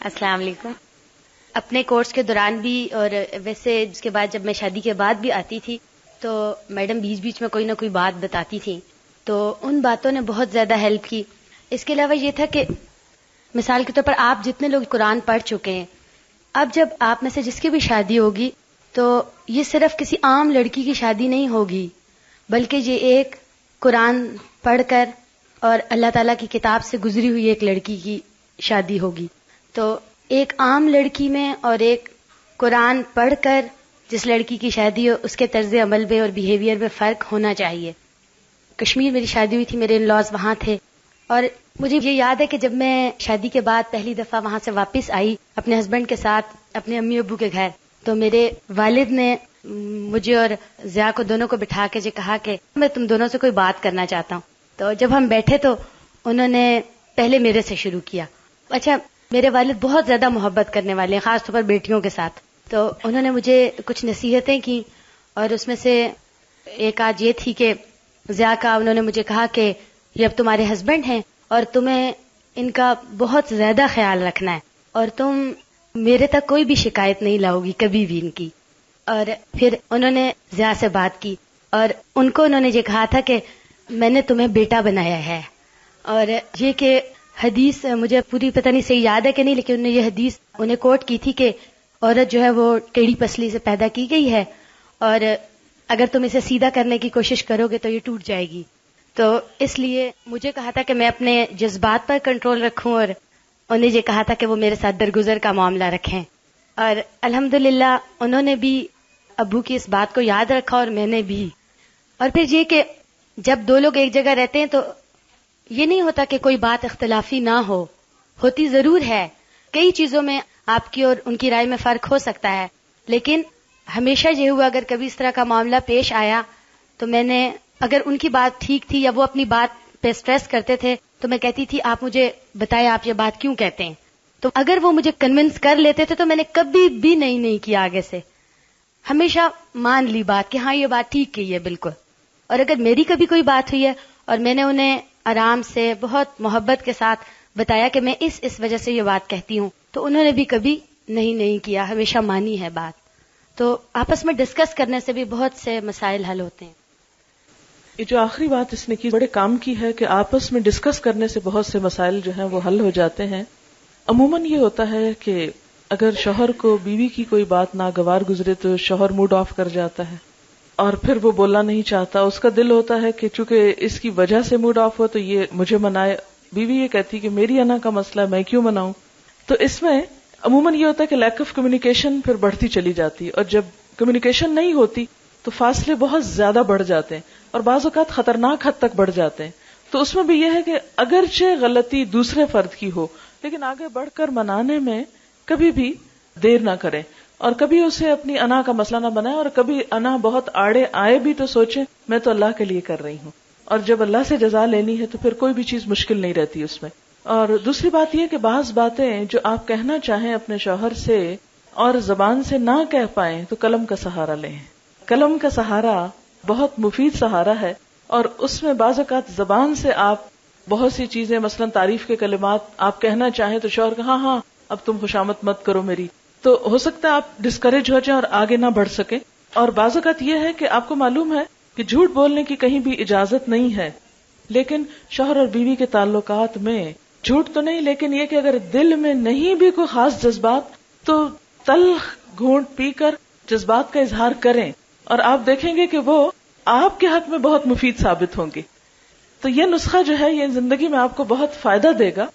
السلام علیکم. اپنے کورس کے دوران بھی اور ویسے اس کے بعد جب میں شادی کے بعد بھی آتی تھی تو میڈم بیچ بیچ میں کوئی نہ کوئی بات بتاتی تھیں، تو ان باتوں نے بہت زیادہ ہیلپ کی. اس کے علاوہ یہ تھا کہ مثال کے طور پر آپ جتنے لوگ قرآن پڑھ چکے ہیں، اب جب آپ میں سے جس کی بھی شادی ہوگی تو یہ صرف کسی عام لڑکی کی شادی نہیں ہوگی، بلکہ یہ ایک قرآن پڑھ کر اور اللہ تعالیٰ کی کتاب سے گزری ہوئی ایک لڑکی کی شادی ہوگی. تو ایک عام لڑکی میں اور ایک قرآن پڑھ کر جس لڑکی کی شادی ہو اس کے طرز عمل میں اور بیہیویئر میں فرق ہونا چاہیے. کشمیر میری شادی ہوئی تھی، میرے ان لاز وہاں تھے، اور مجھے یہ یاد ہے کہ جب میں شادی کے بعد پہلی دفعہ وہاں سے واپس آئی اپنے ہسبینڈ کے ساتھ اپنے امی ابو کے گھر، تو میرے والد نے مجھے اور ضیاء کو دونوں کو بٹھا کے کہا کہ میں تم دونوں سے کوئی بات کرنا چاہتا ہوں. تو جب ہم بیٹھے تو انہوں نے پہلے میرے سے شروع کیا. اچھا، میرے والد بہت زیادہ محبت کرنے والے ہیں، خاص طور پر بیٹیوں کے ساتھ. تو انہوں نے مجھے کچھ نصیحتیں کی، اور اس میں سے ایک آج یہ تھی کہ ضیاء کا انہوں نے مجھے کہا کہ یہ اب تمہارے ہسبینڈ ہیں اور تمہیں ان کا بہت زیادہ خیال رکھنا ہے، اور تم میرے تک کوئی بھی شکایت نہیں لاؤ گی کبھی بھی ان کی. اور پھر انہوں نے ضیاء سے بات کی اور ان کو انہوں نے یہ کہا تھا کہ میں نے تمہیں بیٹا بنایا ہے. اور یہ کہ حدیث مجھے پوری پتہ نہیں صحیح یاد ہے کہ نہیں، لیکن انہوں نے یہ حدیث انہیں کوٹ کی تھی کہ عورت جو ہے وہ ٹیڑھی پسلی سے پیدا کی گئی ہے، اور اگر تم اسے سیدھا کرنے کی کوشش کرو گے تو یہ ٹوٹ جائے گی. تو اس لیے مجھے کہا تھا کہ میں اپنے جذبات پر کنٹرول رکھوں، اور انہیں یہ کہا تھا کہ وہ میرے ساتھ درگزر کا معاملہ رکھیں. اور الحمدللہ انہوں نے بھی ابو کی اس بات کو یاد رکھا اور میں نے بھی. اور پھر یہ کہ جب دو لوگ ایک جگہ رہتے ہیں تو یہ نہیں ہوتا کہ کوئی بات اختلافی نہ ہو، ہوتی ضرور ہے. کئی چیزوں میں آپ کی اور ان کی رائے میں فرق ہو سکتا ہے، لیکن ہمیشہ یہ ہوا اگر کبھی اس طرح کا معاملہ پیش آیا تو میں نے، اگر ان کی بات ٹھیک تھی یا وہ اپنی بات پہ سٹریس کرتے تھے تو میں کہتی تھی آپ مجھے بتائیں آپ یہ بات کیوں کہتے ہیں. تو اگر وہ مجھے کنونس کر لیتے تھے تو میں نے کبھی بھی نہیں کیا آگے سے، ہمیشہ مان لی بات کہ ہاں یہ بات ٹھیک کہی ہے بالکل. اور اگر میری کبھی کوئی بات ہوئی ہے اور میں نے انہیں آرام سے بہت محبت کے ساتھ بتایا کہ میں اس وجہ سے یہ بات کہتی ہوں، تو انہوں نے بھی کبھی نہیں کیا، ہمیشہ مانی ہے بات. تو آپس میں ڈسکس کرنے سے بھی بہت سے مسائل حل ہوتے ہیں. یہ جو آخری بات اس نے کی بڑے کام کی ہے کہ آپس میں ڈسکس کرنے سے بہت سے مسائل جو ہیں وہ حل ہو جاتے ہیں. عموماً یہ ہوتا ہے کہ اگر شوہر کو بیوی کی کوئی بات ناگوار گزرے تو شوہر موڈ آف کر جاتا ہے اور پھر وہ بولنا نہیں چاہتا. اس کا دل ہوتا ہے کہ چونکہ اس کی وجہ سے موڈ آف ہو تو یہ مجھے منائے. بیوی یہ کہتی کہ میری انا کا مسئلہ ہے، میں کیوں مناؤں. تو اس میں عموماً یہ ہوتا ہے کہ لیک آف کمیونیکیشن پھر بڑھتی چلی جاتی، اور جب کمیونیکیشن نہیں ہوتی تو فاصلے بہت زیادہ بڑھ جاتے ہیں اور بعض اوقات خطرناک حد تک بڑھ جاتے ہیں. تو اس میں بھی یہ ہے کہ اگرچہ غلطی دوسرے فرد کی ہو لیکن آگے بڑھ کر منانے میں کبھی بھی دیر نہ کریں، اور کبھی اسے اپنی انا کا مسئلہ نہ بنائیں، اور کبھی انا بہت آڑے آئے بھی تو سوچیں میں تو اللہ کے لیے کر رہی ہوں، اور جب اللہ سے جزا لینی ہے تو پھر کوئی بھی چیز مشکل نہیں رہتی اس میں. اور دوسری بات یہ کہ بعض باتیں جو آپ کہنا چاہیں اپنے شوہر سے اور زبان سے نہ کہہ پائیں تو قلم کا سہارا لیں. قلم کا سہارا بہت مفید سہارا ہے، اور اس میں بعض اوقات زبان سے آپ بہت سی چیزیں، مثلا تعریف کے کلمات آپ کہنا چاہیں تو شوہر کہ ہاں اب تم خوشامد مت کرو میری، تو ہو سکتا ہے آپ ڈسکریج ہو جائیں اور آگے نہ بڑھ سکیں. اور بعض اوقات یہ ہے کہ آپ کو معلوم ہے کہ جھوٹ بولنے کی کہیں بھی اجازت نہیں ہے، لیکن شوہر اور بیوی کے تعلقات میں جھوٹ تو نہیں، لیکن یہ کہ اگر دل میں نہیں بھی کوئی خاص جذبات تو تلخ گھونٹ پی کر جذبات کا اظہار کریں، اور آپ دیکھیں گے کہ وہ آپ کے حق میں بہت مفید ثابت ہوں گے. تو یہ نسخہ جو ہے یہ زندگی میں آپ کو بہت فائدہ دے گا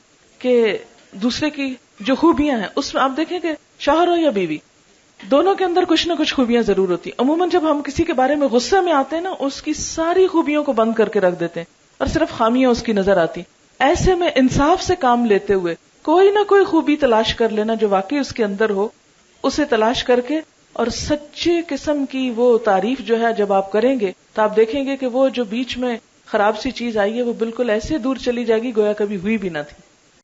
کہ دوسرے کی جو خوبیاں ہیں اس میں آپ دیکھیں کہ شوہر ہو یا بیوی دونوں کے اندر کچھ نہ کچھ خوبیاں ضرور ہوتی. عموماً جب ہم کسی کے بارے میں غصے میں آتے ہیں نا، اس کی ساری خوبیوں کو بند کر کے رکھ دیتے ہیں اور صرف خامیاں اس کی نظر آتی. ایسے میں انصاف سے کام لیتے ہوئے کوئی نہ کوئی خوبی تلاش کر لینا جو واقعی اس کے اندر ہو، اسے تلاش کر کے اور سچے قسم کی وہ تعریف جو ہے جب آپ کریں گے تو آپ دیکھیں گے کہ وہ جو بیچ میں خراب سی چیز آئی ہے وہ بالکل ایسے دور چلی جائے گی گویا کبھی ہوئی بھی نہ تھی.